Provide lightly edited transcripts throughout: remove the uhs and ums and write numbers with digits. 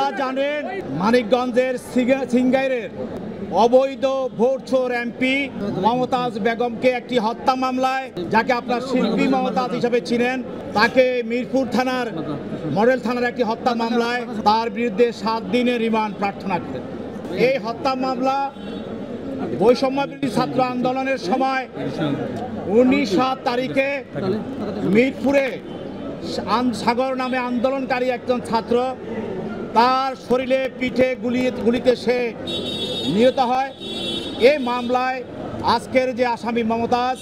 আপনারা জানেন মানিকগঞ্জের সিঙ্গাইরের অবৈধ ভোট চোর এমপি মমতাজ বেগমকে একটি হত্যা মামলায়, যাকে আপনার শিল্পী মমতাজ হিসেবে চিনেন, তাকে মিরপুর থানার মডেল থানার একটি হত্যা মামলায় তার বিরুদ্ধে 7 দিনের রিমান্ড প্রার্থনা করেন। এই হত্যা মামলা বৈষম্যবিরোধী ছাত্র আন্দোলনের সময় 19/7 তারিখে মিরপুরে সাগর নামে আন্দোলনকারী একজন ছাত্র, তার শরীরে পিঠে গুলিতে সে নিহত হয়। এই মামলায় আজকের যে আসামি মমতাজ,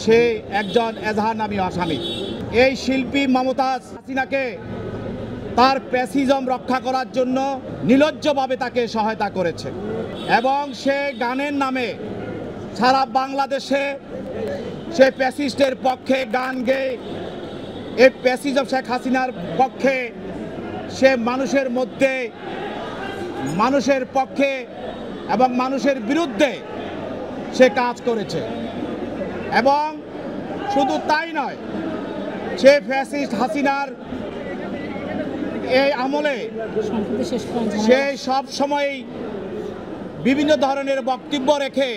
সে একজন এজাহার নামী আসামি। এই শিল্পী মমতাজ হাসিনাকে তার প্যাসিজম রক্ষা করার জন্য নির্লজ্জভাবে তাকে সহায়তা করেছে এবং সে গানের নামে সারা বাংলাদেশে সে প্যাসিস্টের পক্ষে গান গেয়ে এই প্যাসিজম শেখ হাসিনার পক্ষে সে মানুষের মধ্যে, মানুষের পক্ষে এবং মানুষের বিরুদ্ধে সে কাজ করেছে। এবং শুধু তাই নয়, সে ফ্যাসিস্ট হাসিনার এই আমলে সে সব সময়ই বিভিন্ন ধরনের বক্তব্য রেখে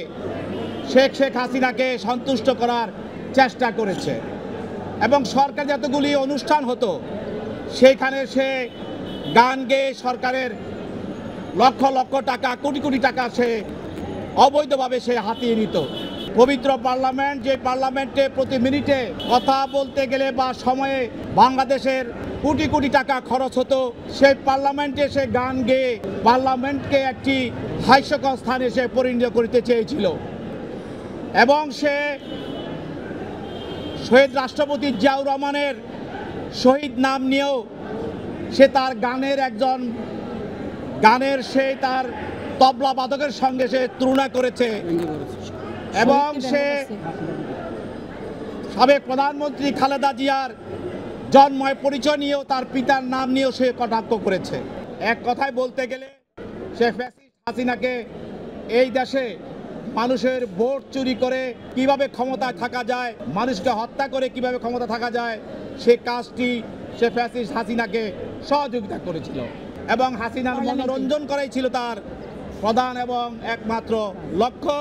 শেখ হাসিনাকে সন্তুষ্ট করার চেষ্টা করেছে এবং সরকার যতগুলি অনুষ্ঠান হতো সেইখানে সে গান গেয়ে সরকারের লক্ষ লক্ষ টাকা, কোটি কোটি টাকা সে অবৈধভাবে সে হাতিয়ে নিত। পবিত্র পার্লামেন্ট, যে পার্লামেন্টে প্রতি মিনিটে কথা বলতে গেলে বা সময়ে বাংলাদেশের কোটি কোটি টাকা খরচ হতো, সেই পার্লামেন্টে সে গান গেয়ে পার্লামেন্টকে একটি হাস্যকর স্থানে সে পরিণত করতে চেয়েছিল এবং সে শহীদ রাষ্ট্রপতি জিয়াউর রহমানের শহীদ নাম নিয়েও সে তার গানের সে তার তবলা বাদকের সঙ্গে সে তুলনা করেছে এবং সে সাবেক প্রধানমন্ত্রী খালেদা জিয়ার জন্ময় পরিচয় নিয়েও তার পিতার নাম নিয়েও সে কটাক্ষ করেছে। এক কথায় বলতে গেলে সে ফ্যাসিস্ট হাসিনাকে এই দেশে মানুষের ভোট চুরি করে কিভাবে ক্ষমতায় থাকা যায়, মানুষকে হত্যা করে কিভাবে ক্ষমতা থাকা যায়, সে কাজটি সে ফ্যাসিস্ট হাসিনাকে সহযোগিতা করেছিল এবং হাসিনার মনোরঞ্জন করাই ছিল তার প্রধান এবং একমাত্র লক্ষ্য।